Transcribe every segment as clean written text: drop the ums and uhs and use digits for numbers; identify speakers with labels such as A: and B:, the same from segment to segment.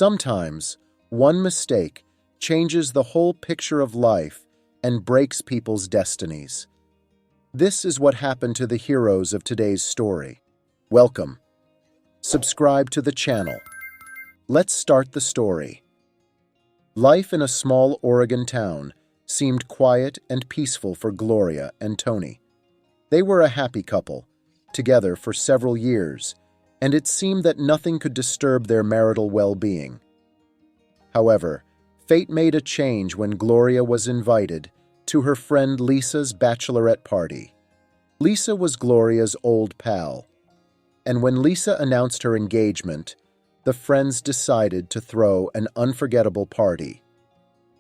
A: Sometimes, one mistake changes the whole picture of life and breaks people's destinies. This is what happened to the heroes of today's story. Welcome. Subscribe to the channel. Let's start the story. Life in a small Oregon town seemed quiet and peaceful for Gloria and Tony. They were a happy couple, together for several years, and it seemed that nothing could disturb their marital well-being. However, fate made a change when Gloria was invited to her friend Lisa's bachelorette party. Lisa was Gloria's old pal, and when Lisa announced her engagement, the friends decided to throw an unforgettable party.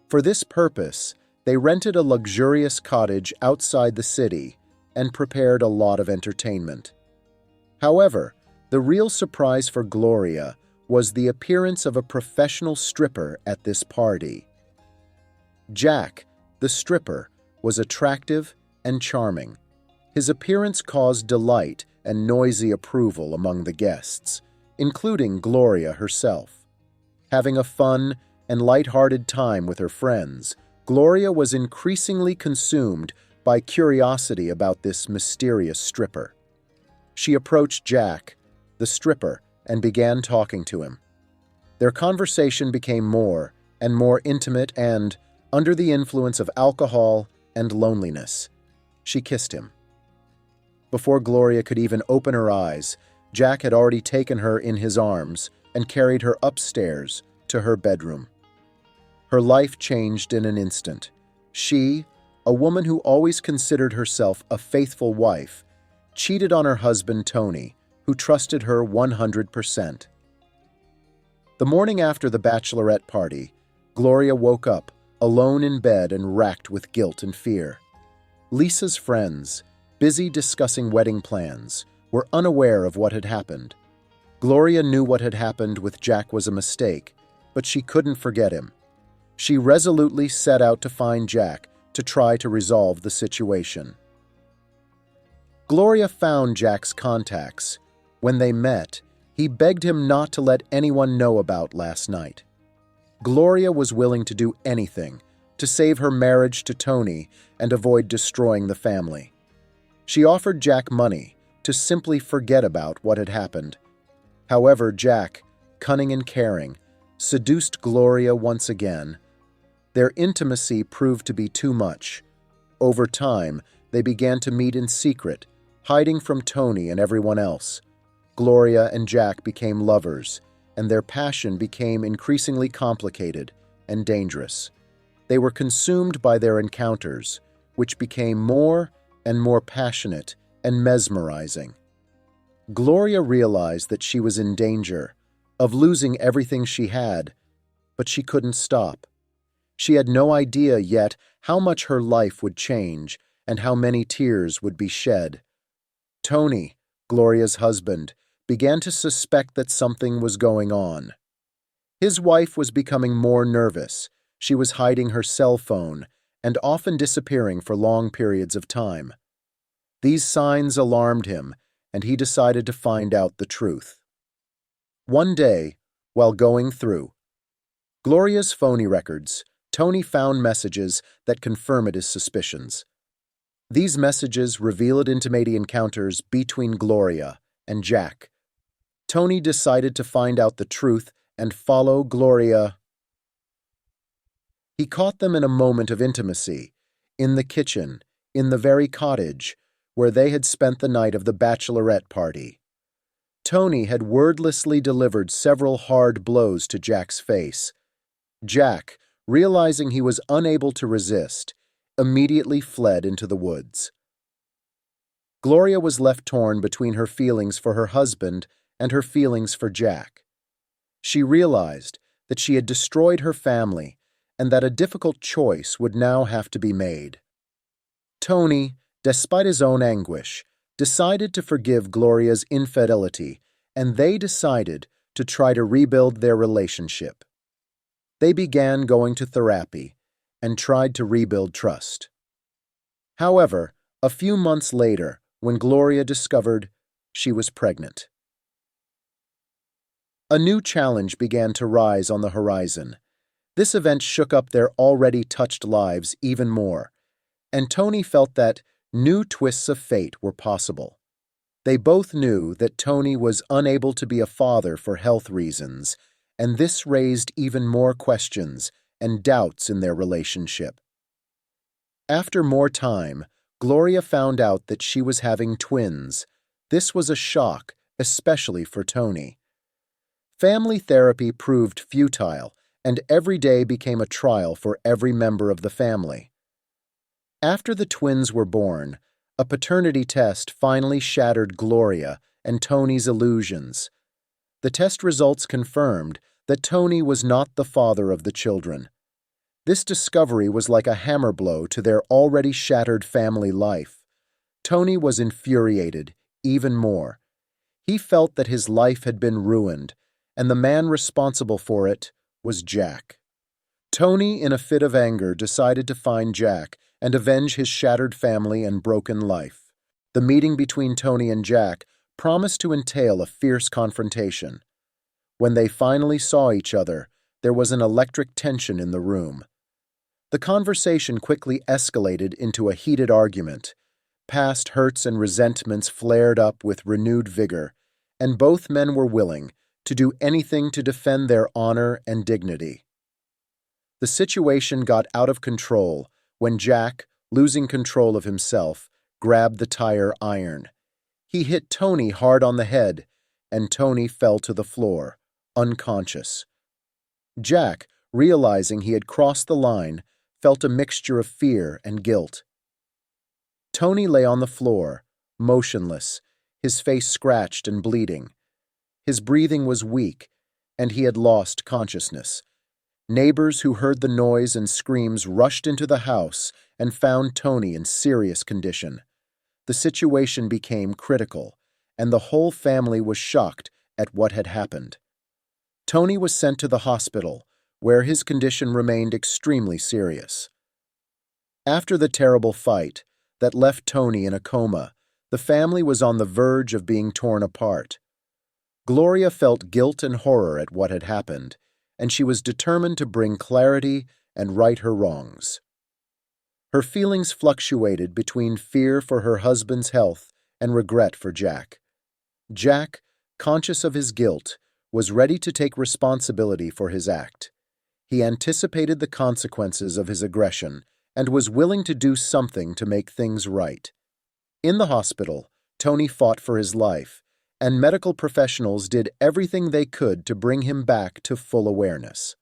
A: For this purpose, they rented a luxurious cottage outside the city and prepared a lot of entertainment. However, the real surprise for Gloria was the appearance of a professional stripper at this party. Jack, the stripper, was attractive and charming. His appearance caused delight and noisy approval among the guests, including Gloria herself. Having a fun and light-hearted time with her friends, Gloria was increasingly consumed by curiosity about this mysterious stripper. She approached Jack, the stripper, and began talking to him. Their conversation became more and more intimate and, under the influence of alcohol and loneliness, she kissed him. Before Gloria could even open her eyes, Jack had already taken her in his arms and carried her upstairs to her bedroom. Her life changed in an instant. She, a woman who always considered herself a faithful wife, cheated on her husband Tony, who trusted her 100%. The morning after the bachelorette party, Gloria woke up, alone in bed and racked with guilt and fear. Lisa's friends, busy discussing wedding plans, were unaware of what had happened. Gloria knew what had happened with Jack was a mistake, but she couldn't forget him. She resolutely set out to find Jack to try to resolve the situation. Gloria found Jack's contacts. When they met, he begged him not to let anyone know about last night. Gloria was willing to do anything to save her marriage to Tony and avoid destroying the family. She offered Jack money to simply forget about what had happened. However, Jack, cunning and caring, seduced Gloria once again. Their intimacy proved to be too much. Over time, they began to meet in secret, hiding from Tony and everyone else. Gloria and Jack became lovers, and their passion became increasingly complicated and dangerous. They were consumed by their encounters, which became more and more passionate and mesmerizing. Gloria realized that she was in danger of losing everything she had, but she couldn't stop. She had no idea yet how much her life would change and how many tears would be shed. Tony, Gloria's husband, began to suspect that something was going on. His wife was becoming more nervous. She was hiding her cell phone and often disappearing for long periods of time. These signs alarmed him, and he decided to find out the truth. One day, while going through Gloria's phony records, Tony found messages that confirmed his suspicions. These messages revealed intimate encounters between Gloria and Jack. Tony decided to find out the truth and follow Gloria. He caught them in a moment of intimacy, in the kitchen, in the very cottage where they had spent the night of the bachelorette party. Tony had wordlessly delivered several hard blows to Jack's face. Jack, realizing he was unable to resist, immediately fled into the woods. Gloria was left torn between her feelings for her husband and her feelings for Jack. She realized that she had destroyed her family and that a difficult choice would now have to be made. Tony, despite his own anguish, decided to forgive Gloria's infidelity, and they decided to try to rebuild their relationship. They began going to therapy and tried to rebuild trust. However, a few months later, when Gloria discovered she was pregnant. A new challenge began to rise on the horizon. This event shook up their already touched lives even more, and Tony felt that new twists of fate were possible. They both knew that Tony was unable to be a father for health reasons, and this raised even more questions and doubts in their relationship. After more time, Gloria found out that she was having twins. This was a shock, especially for Tony. Family therapy proved futile, and every day became a trial for every member of the family. After the twins were born, a paternity test finally shattered Gloria and Tony's illusions. The test results confirmed that Tony was not the father of the children. This discovery was like a hammer blow to their already shattered family life. Tony was infuriated, even more. He felt that his life had been ruined, and the man responsible for it was Jack. Tony, in a fit of anger, decided to find Jack and avenge his shattered family and broken life. The meeting between Tony and Jack promised to entail a fierce confrontation. When they finally saw each other, there was an electric tension in the room. The conversation quickly escalated into a heated argument. Past hurts and resentments flared up with renewed vigor, and both men were willing to do anything to defend their honor and dignity. The situation got out of control when Jack, losing control of himself, grabbed the tire iron. He hit Tony hard on the head, and Tony fell to the floor, unconscious. Jack, realizing he had crossed the line, felt a mixture of fear and guilt. Tony lay on the floor, motionless, his face scratched and bleeding. His breathing was weak, and he had lost consciousness. Neighbors who heard the noise and screams rushed into the house and found Tony in serious condition. The situation became critical, and the whole family was shocked at what had happened. Tony was sent to the hospital, where his condition remained extremely serious. After the terrible fight that left Tony in a coma, the family was on the verge of being torn apart. Gloria felt guilt and horror at what had happened, and she was determined to bring clarity and right her wrongs. Her feelings fluctuated between fear for her husband's health and regret for Jack. Jack, conscious of his guilt, was ready to take responsibility for his act. He anticipated the consequences of his aggression and was willing to do something to make things right. In the hospital, Tony fought for his life, and medical professionals did everything they could to bring him back to full awareness.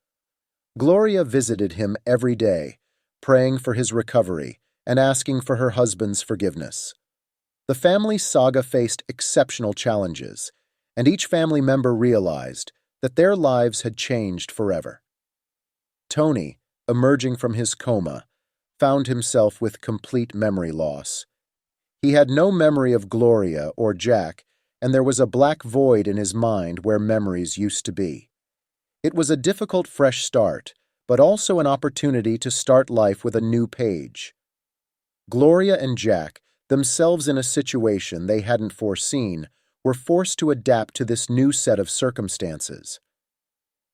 A: Gloria visited him every day, praying for his recovery and asking for her husband's forgiveness. The family's saga faced exceptional challenges, and each family member realized that their lives had changed forever. Tony, emerging from his coma, found himself with complete memory loss. He had no memory of Gloria or Jack, and there was a black void in his mind where memories used to be. It was a difficult fresh start, but also an opportunity to start life with a new page. Gloria and Jack, themselves in a situation they hadn't foreseen, were forced to adapt to this new set of circumstances.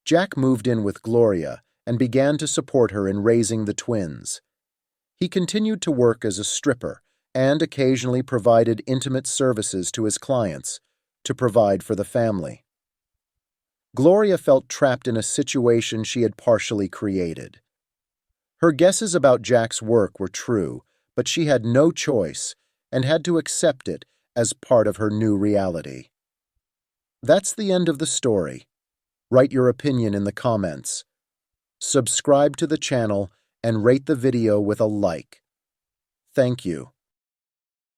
A: Jack moved in with Gloria and began to support her in raising the twins. He continued to work as a stripper and occasionally provided intimate services to his clients to provide for the family. Gloria felt trapped in a situation she had partially created. Her guesses about Jack's work were true, but she had no choice and had to accept it as part of her new reality. That's the end of the story. Write your opinion in the comments. Subscribe to the channel and rate the video with a like. Thank you.